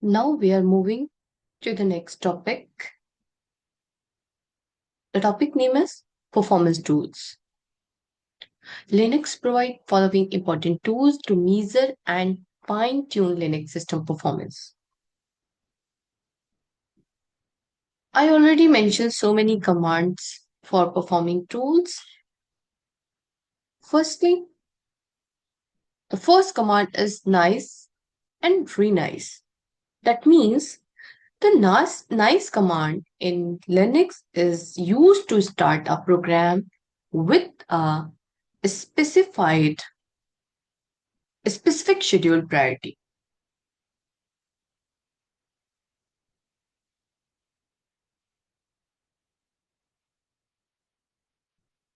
Now we are moving to the next topic. The topic name is performance tools. Linux provide following important tools to measure and fine-tune Linux system performance. I already mentioned so many commands for performing tools. Firstly, the first command is nice and renice. That means the nice command in Linux is used to start a program with a specified specific schedule priority.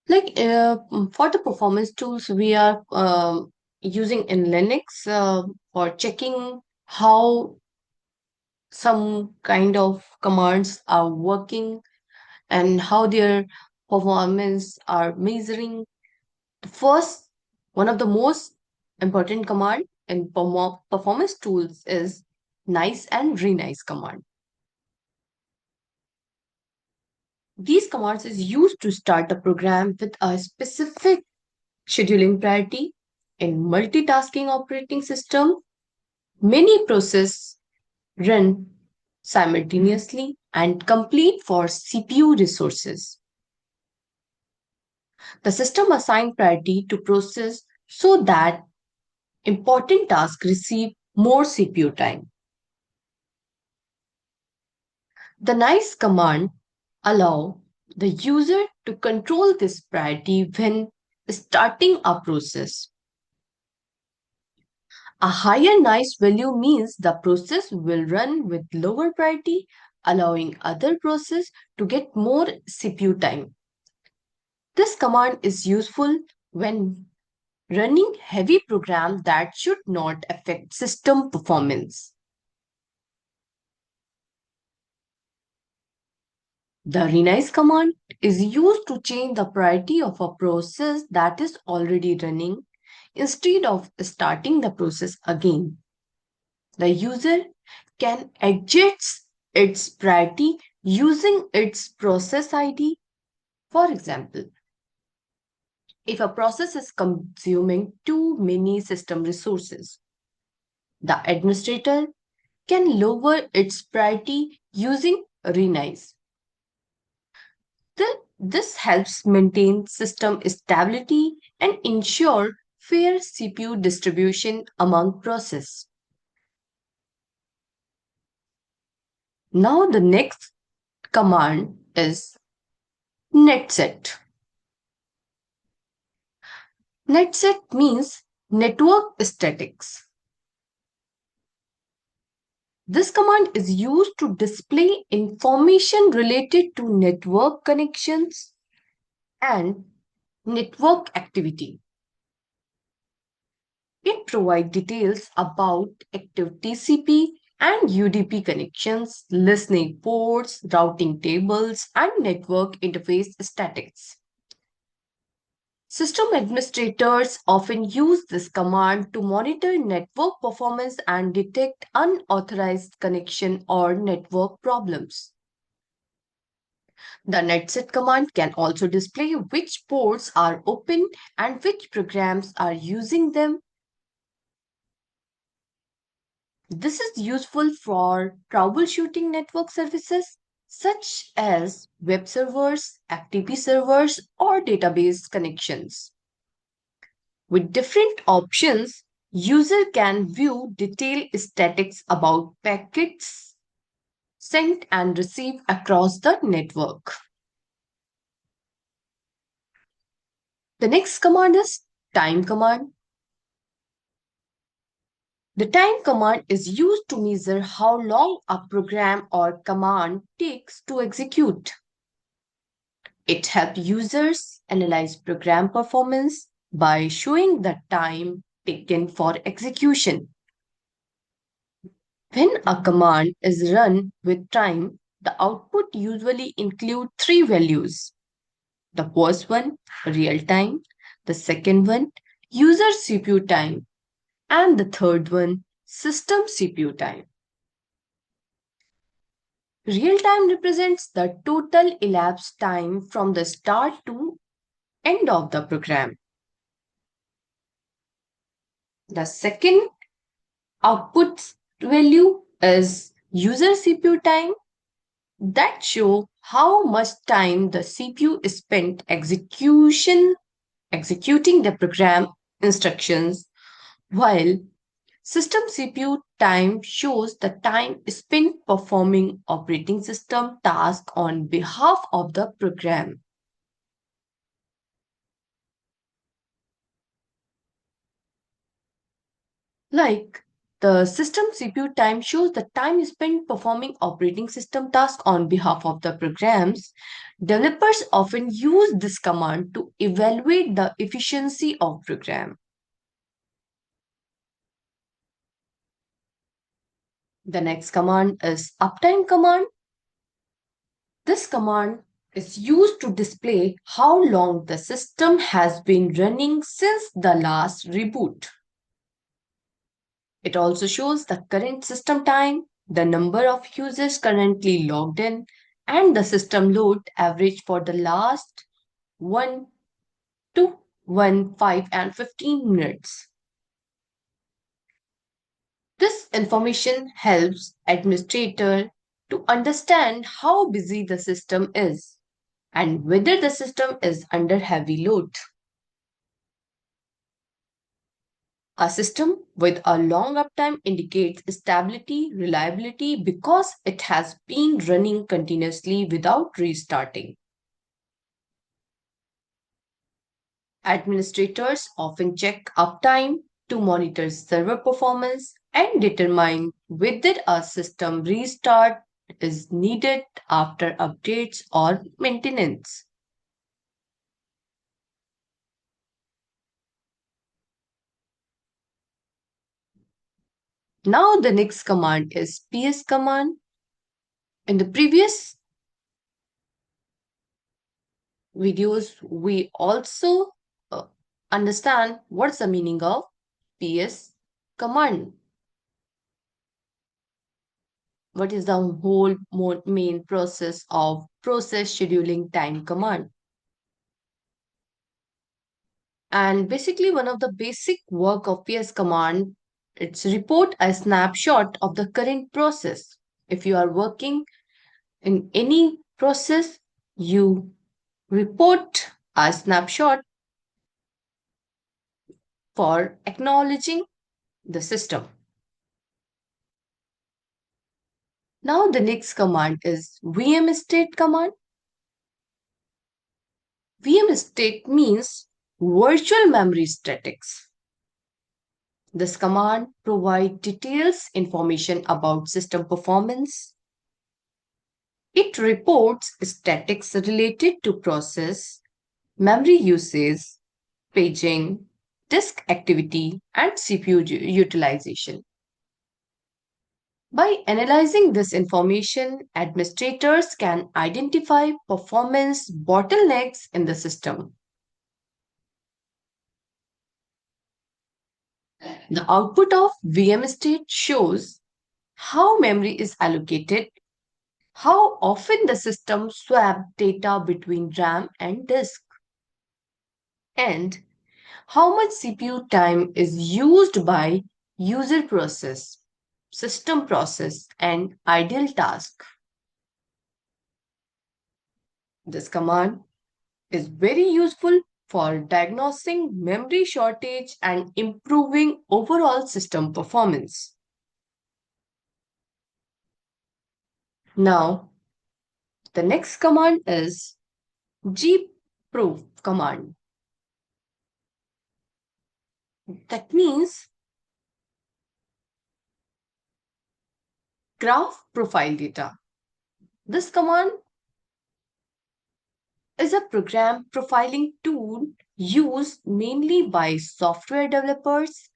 For the performance tools we are using in Linux for checking how some kind of commands are working and how their performance are measuring. The first, one of the most important command in performance tools is nice and renice command. These commands is used to start a program with a specific scheduling priority. In multitasking operating system, many processes run simultaneously and compete for CPU resources. The system assigns priority to process so that important tasks receive more CPU time. The nice command allow the user to control this priority when starting a process. A higher nice value means the process will run with lower priority, allowing other process to get more CPU time. This command is useful when running heavy programs that should not affect system performance. The renice command is used to change the priority of a process that is already running instead of starting the process again. The user can adjust its priority using its process ID. For example, if a process is consuming too many system resources, the administrator can lower its priority using renice. This helps maintain system stability and ensure fair CPU distribution among processes. Now the next command is netset. Netset means network statics. This command is used to display information related to network connections and network activity. It provides details about active TCP and UDP connections, listening ports, routing tables, and network interface statics. System administrators often use this command to monitor network performance and detect unauthorized connection or network problems. The netset command can also display which ports are open and which programs are using them. This is useful for troubleshooting network services such as web servers, FTP servers, or database connections. With different options, user can view detailed statistics about packets sent and received across the network. The next command is time command. The time command is used to measure how long a program or command takes to execute. It helps users analyze program performance by showing the time taken for execution. When a command is run with time, the output usually includes three values. The first one, real time, the second one, user CPU time, and the third one, system CPU time. Real time represents the total elapsed time from the start to end of the program. The second output value is user CPU time that show how much time the CPU is spent executing the program instructions, while system CPU time shows the time spent performing operating system task on behalf of the program. Like the system CPU time shows the time spent performing operating system tasks on behalf of the programs. Developers often use this command to evaluate the efficiency of program. The next command is uptime command. This command is used to display how long the system has been running since the last reboot. It also shows the current system time, the number of users currently logged in, and the system load average for the last 1, 2, 1, 5, and 15 minutes. This information helps administrator to understand how busy the system is and whether the system is under heavy load. A system with a long uptime indicates stability, reliability because it has been running continuously without restarting. Administrators often check uptime to monitor server performance and determine whether a system restart is needed after updates or maintenance. Now the next command is PS command. In the previous videos, we also understand what's the meaning of PS command. What is the whole main process of process scheduling time command? And basically, one of the basic work of PS command, it's report a snapshot of the current process. If you are working in any process, you report a snapshot for acknowledging the system. Now the next command is VM state command. VM state means virtual memory statics. This command provides details information about system performance. It reports statics related to process, memory usage, paging, disk activity, and CPU utilization. By analyzing this information, administrators can identify performance bottlenecks in the system. The output of VM state shows how memory is allocated, how often the system swaps data between RAM and disk, and how much CPU time is used by user process, system process, and idle task. This command is very useful for diagnosing memory shortage and improving overall system performance. Now, the next command is gproof command. That means graph profile data. This command is a program profiling tool used mainly by software developers.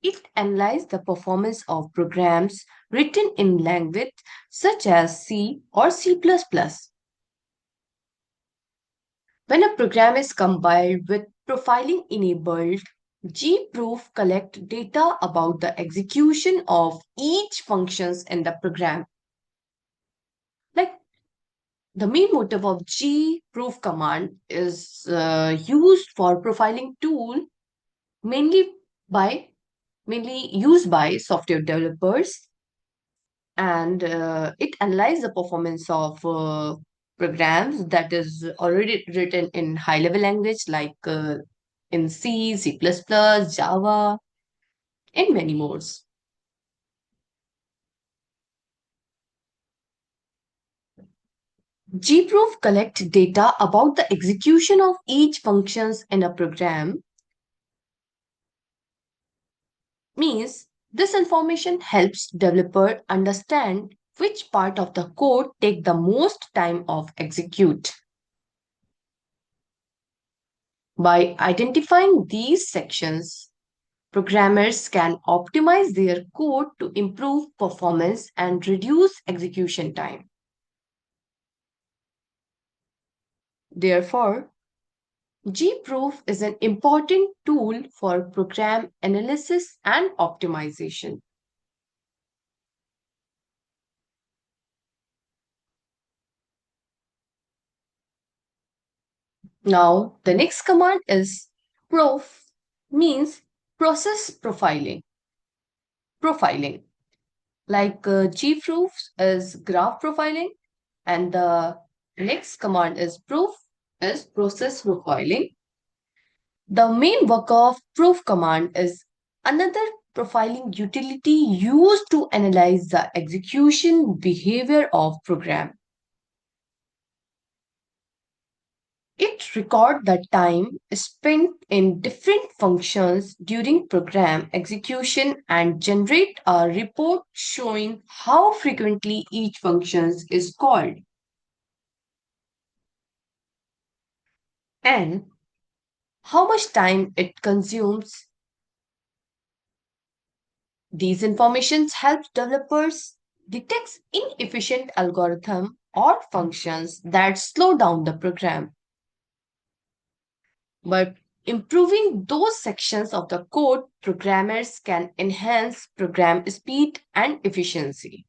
It analyzes the performance of programs written in language such as C or C++. When a program is compiled with profiling enabled, gproof collect data about the execution of each functions in the program. The main motive of gproof command is used for profiling tool mainly by mainly used by software developers, and it analyzes the performance of programs that is already written in high level language like in C, C++, Java, and many more. gproof collect data about the execution of each functions in a program. Means this information helps developer understand which part of the code take the most time of execute. By identifying these sections, programmers can optimize their code to improve performance and reduce execution time. Therefore, gproof is an important tool for program analysis and optimization. Now, the next command is prof, means process profiling. Profiling. Like gproof is graph profiling, and the next command is proof is process profiling. The main work of proof command is another profiling utility used to analyze the execution behavior of program. It records the time spent in different functions during program execution and generate a report showing how frequently each function is called and how much time it consumes. These informations help developers detect inefficient algorithm or functions that slow down the program. By improving those sections of the code, programmers can enhance program speed and efficiency.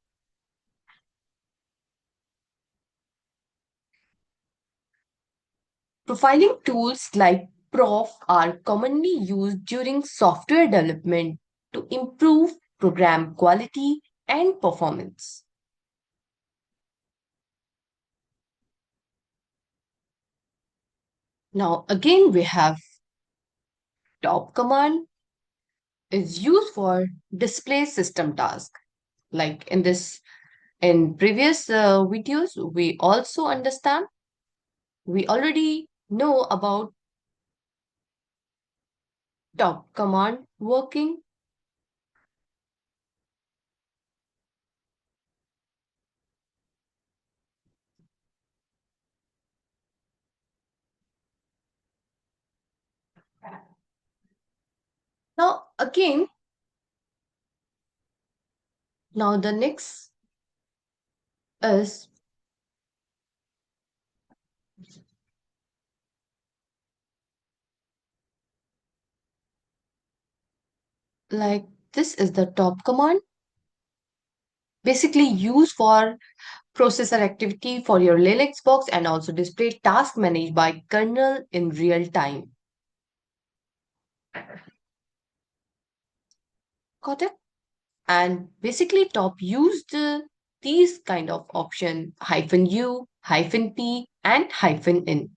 Profiling tools like Prof are commonly used during software development to improve program quality and performance. Now, again, we have top command is used for display system task. Like in previous videos, we also understand, we already know about top command working. Now, again, now the next is like this is the top command, basically used for processor activity for your Linux box and also display task managed by kernel in real time. Got it? And basically top used these kind of option -u, -p, and -in.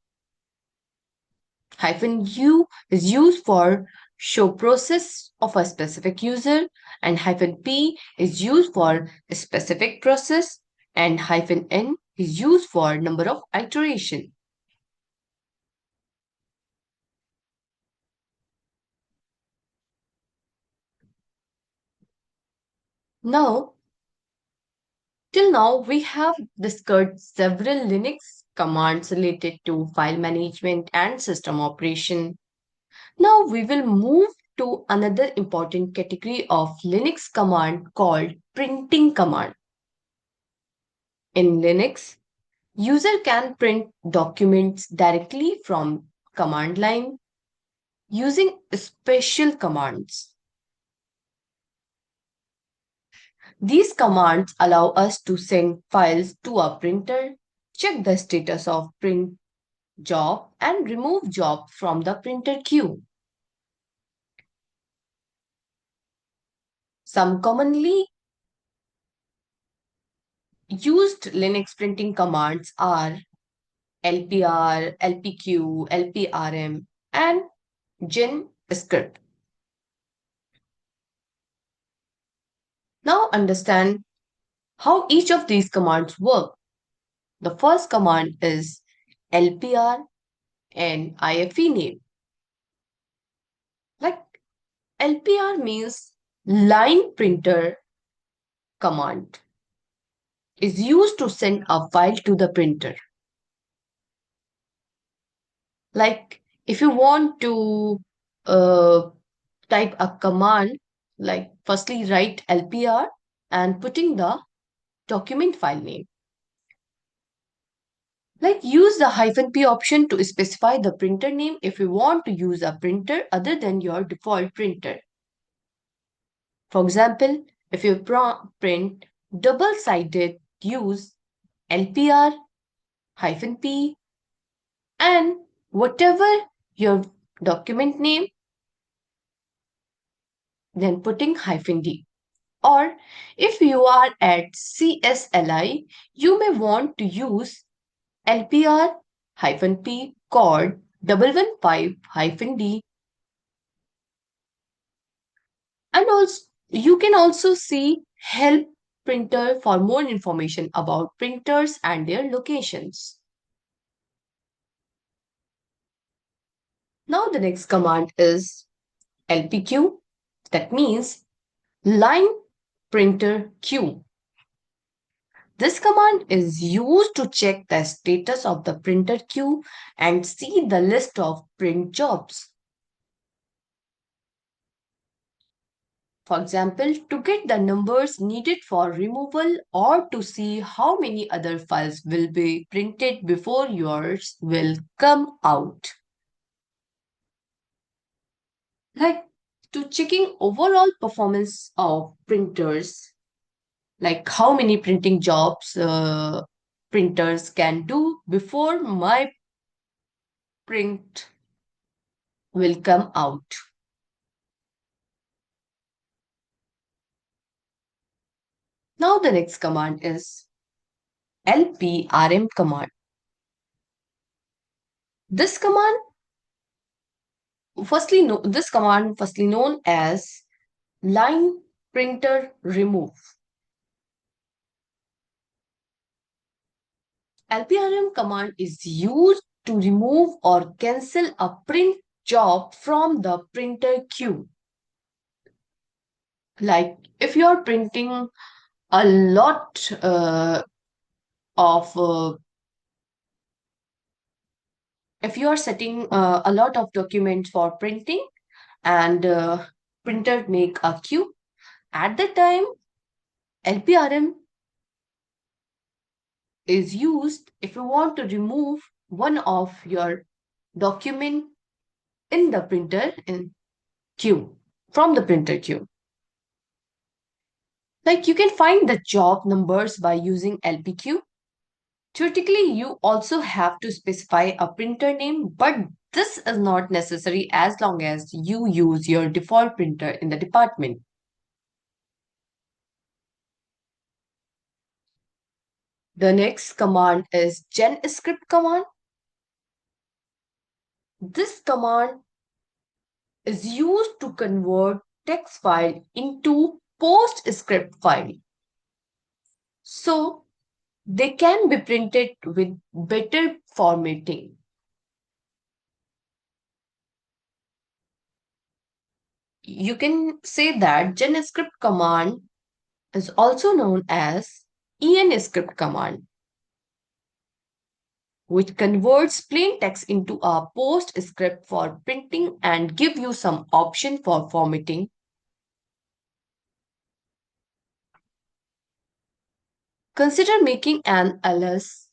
-u is used for show process of a specific user, and -p is used for a specific process, and -n is used for number of iteration. Now, till now, we have discussed several Linux commands related to file management and system operation. Now we will move to another important category of Linux command called printing command. In Linux, user can print documents directly from command line using special commands. These commands allow us to send files to a printer, check the status of print job and remove job from the printer queue. Some commonly used Linux printing commands are LPR, LPQ, LPRM, and GenScript. Now understand how each of these commands work. The first command is LPR and IFE name. Like LPR means line printer command is used to send a file to the printer. Like if you want to uh, type a command, like firstly write LPR and putting the document file name. Like use the -p option to specify the printer name if you want to use a printer other than your default printer. For example, if you print double-sided, use LPR-P and whatever your document name, then putting -d. Or if you are at CSLI, you may want to use LPR-P code 115-D. And also, you can also see help printer for more information about printers and their locations. Now the next command is LPQ, that means line printer queue. This command is used to check the status of the printer queue and see the list of print jobs. For example, to get the numbers needed for removal or to see how many other files will be printed before yours will come out. Like to checking overall performance of printers, like how many printing jobs printers can do before my print will come out. Now the next command is LPRM command. This command this command firstly known as line printer remove. LPRM command is used to remove or cancel a print job from the printer queue. Like if you are printing a lot of if you are setting a lot of documents for printing and printer make a queue, at the time LPRM is used if you want to remove one of your document in the printer in queue from the printer queue. Like you can find the job numbers by using LPQ. Theoretically, you also have to specify a printer name, but this is not necessary as long as you use your default printer in the department. The next command is GenScript command. This command is used to convert text file into PostScript file. So they can be printed with better formatting. You can say that GenScript command is also known as ENScript command, which converts plain text into a PostScript for printing and give you some option for formatting. Consider making an ls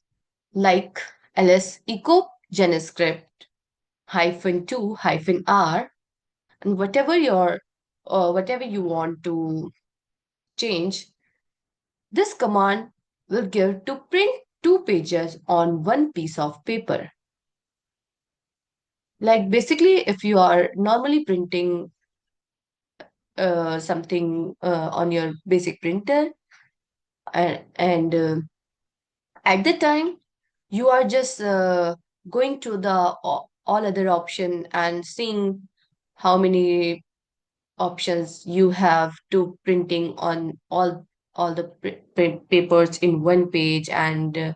like ls echo GenScript -2 -r and whatever you want to change. This command will give to print two pages on one piece of paper. Like basically, if you are normally printing something on your basic printer, and at the time you are just going to the all other option and seeing how many options you have to printing on all the print papers in one page, and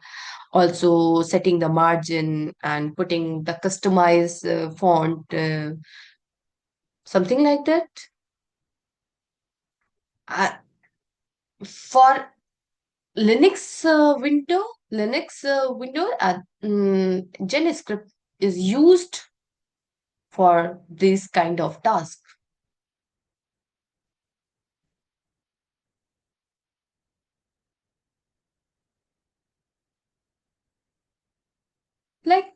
also setting the margin and putting the customized font, something like that. For Linux window, JavaScript is used for this kind of task. Like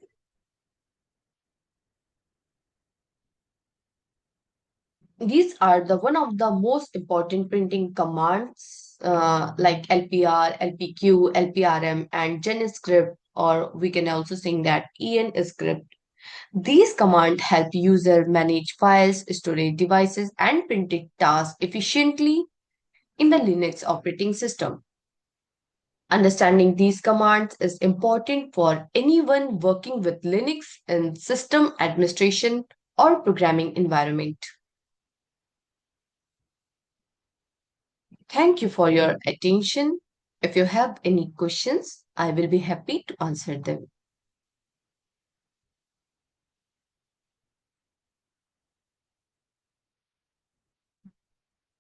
these are the one of the most important printing commands, like LPR, LPQ, LPRM, and JavaScript, or we can also sing that EN script. These commands help user manage files, storage devices, and printing tasks efficiently in the Linux operating system. Understanding these commands is important for anyone working with Linux in system administration or programming environment. Thank you for your attention. If you have any questions, I will be happy to answer them.